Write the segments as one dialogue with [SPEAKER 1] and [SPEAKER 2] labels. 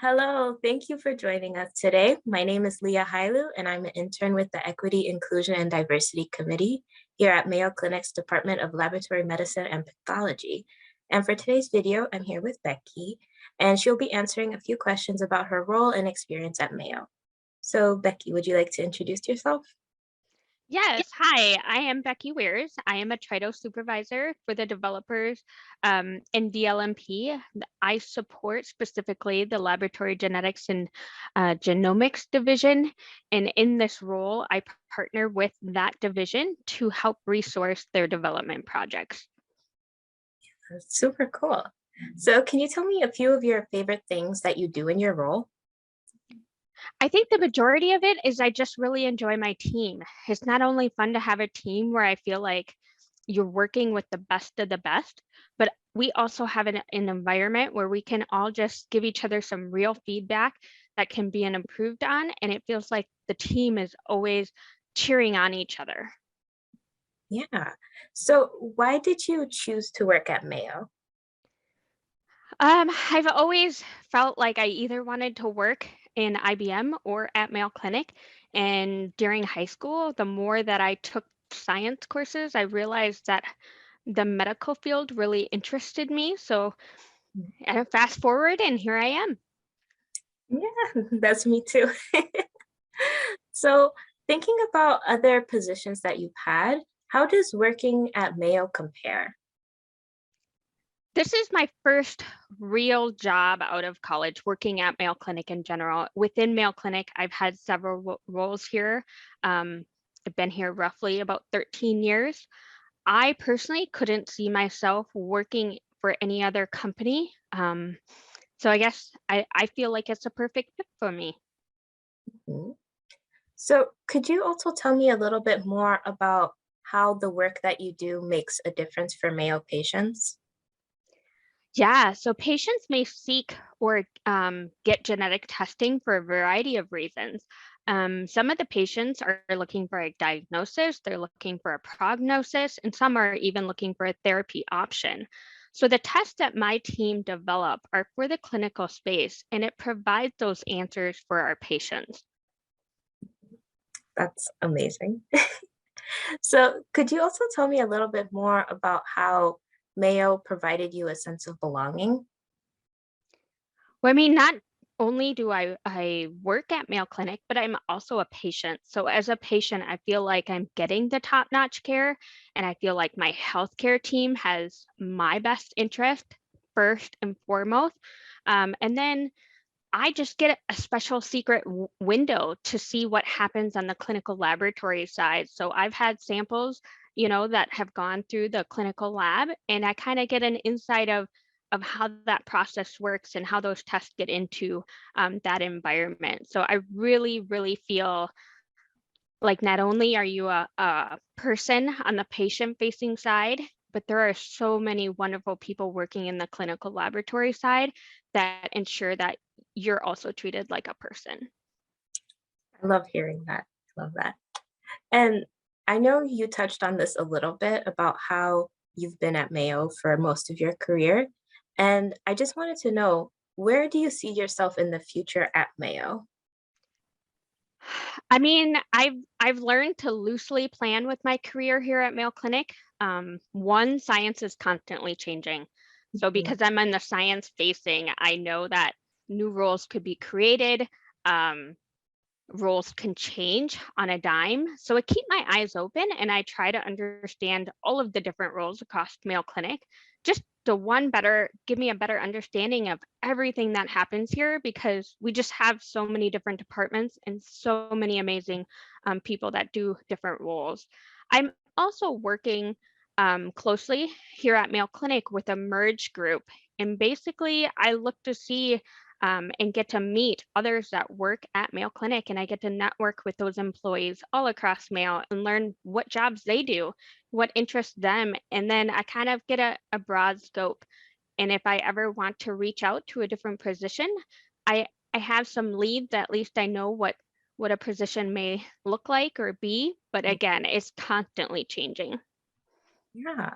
[SPEAKER 1] Hello, thank you for joining us today. My name is Leah Hailu, and I'm an intern with the Equity, Inclusion, and Diversity Committee here at Mayo Clinic's Department of Laboratory Medicine and Pathology. And for today's video, I'm here with Becky, and she'll be answering a few questions about her role and experience at Mayo. So, Becky, would you like to introduce yourself?
[SPEAKER 2] Yes. Hi, I am Becky Wehrs. I am a TRITDO supervisor for the developers in DLMP. I support specifically the laboratory genetics and genomics division. And in this role, I partner with that division to help resource their development projects.
[SPEAKER 1] That's super cool. So, can you tell me a few of your favorite things that you do in your role?
[SPEAKER 2] I think the majority of it is I just really enjoy my team. It's not only fun to have a team where I feel like you're working with the best of the best, but we also have an environment where we can all just give each other some real feedback that can be improved on. And it feels like the team is always cheering on each other.
[SPEAKER 1] Yeah. So, why did you choose to work at Mayo?
[SPEAKER 2] I've always felt like I either wanted to work in IBM or at Mayo Clinic. And during high school, the more that I took science courses, I realized that the medical field really interested me. So fast forward, and here I am.
[SPEAKER 1] Yeah, that's me too. So, thinking about other positions that you've had, how does working at Mayo compare?
[SPEAKER 2] This is my first real job out of college working at Mayo Clinic in general. Within Mayo Clinic, I've had several roles here. Um, I've been here roughly about 13 years. I personally couldn't see myself working for any other company. So I guess I feel like it's a perfect fit for me.
[SPEAKER 1] Mhm. So, could you also tell me a little bit more about how the work that you do makes a difference for Mayo patients?
[SPEAKER 2] Yeah, so patients may seek or get genetic testing for a variety of reasons. Some of the patients are looking for a diagnosis, they're looking for a prognosis, and some are even looking for a therapy option. So the tests that my team develop are for the clinical space, and it provides those answers for our patients.
[SPEAKER 1] That's amazing. So, could you also tell me a little bit more about how Mayo provided you a sense of belonging?
[SPEAKER 2] Well, I mean, not only do I work at Mayo Clinic, but I'm also a patient. So as a patient, I feel like I'm getting the top-notch care, and I feel like my healthcare team has my best interest first and foremost. And then I just get a special secret window to see what happens on the clinical laboratory side. So I've had samples, that have gone through the clinical lab, and I kind of get an insight of how that process works and how those tests get into that environment. So I really, really feel like not only are you a person on the patient-facing side, but there are so many wonderful people working in the clinical laboratory side that ensure that you're also treated like a person.
[SPEAKER 1] I love hearing that. I love that. And I know you touched on this a little bit about how you've been at Mayo for most of your career. And I just wanted to know, where do you see yourself in the future at Mayo?
[SPEAKER 2] I mean, I've learned to loosely plan with my career here at Mayo Clinic. One, science is constantly changing. So
[SPEAKER 1] Mhm.
[SPEAKER 2] because I'm in the science facing, I know that new roles could be created. Um, Roles can change on a dime. So I keep my eyes open and I try to understand all of the different roles across Mayo Clinic, just to one better give me a better understanding of everything that happens here because we just have so many different departments and so many amazing people that do different roles. I'm also working closely here at Mayo Clinic with a merge group. And basically, I look to see and get to meet others that work at Mayo Clinic. And I get to network with those employees all across Mayo and learn what jobs they do, what interests them. And then I kind of get a broad scope. And if I ever want to reach out to a different position, I have some leads, at least I know what a position may look like or be. But again, it's constantly changing.
[SPEAKER 1] Yeah.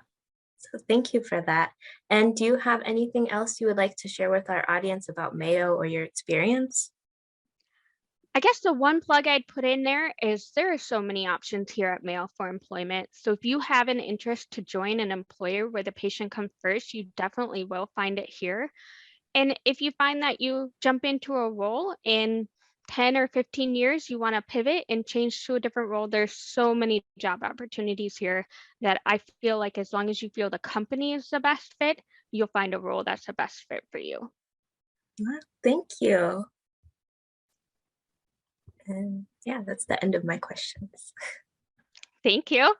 [SPEAKER 1] So thank you for that. And do you have anything else you would like to share with our audience about Mayo or your experience?
[SPEAKER 2] I guess the one plug I'd put in there are so many options here at Mayo for employment. So if you have an interest to join an employer where the patient comes first, you definitely will find it here. And if you find that you jump into a role in 10 or 15 years, you want to pivot and change to a different role, there's so many job opportunities here that I feel like as long as you feel the company is the best fit, you'll find a role that's the best fit for you.
[SPEAKER 1] Thank you. And yeah, that's the end of my questions.
[SPEAKER 2] Thank you.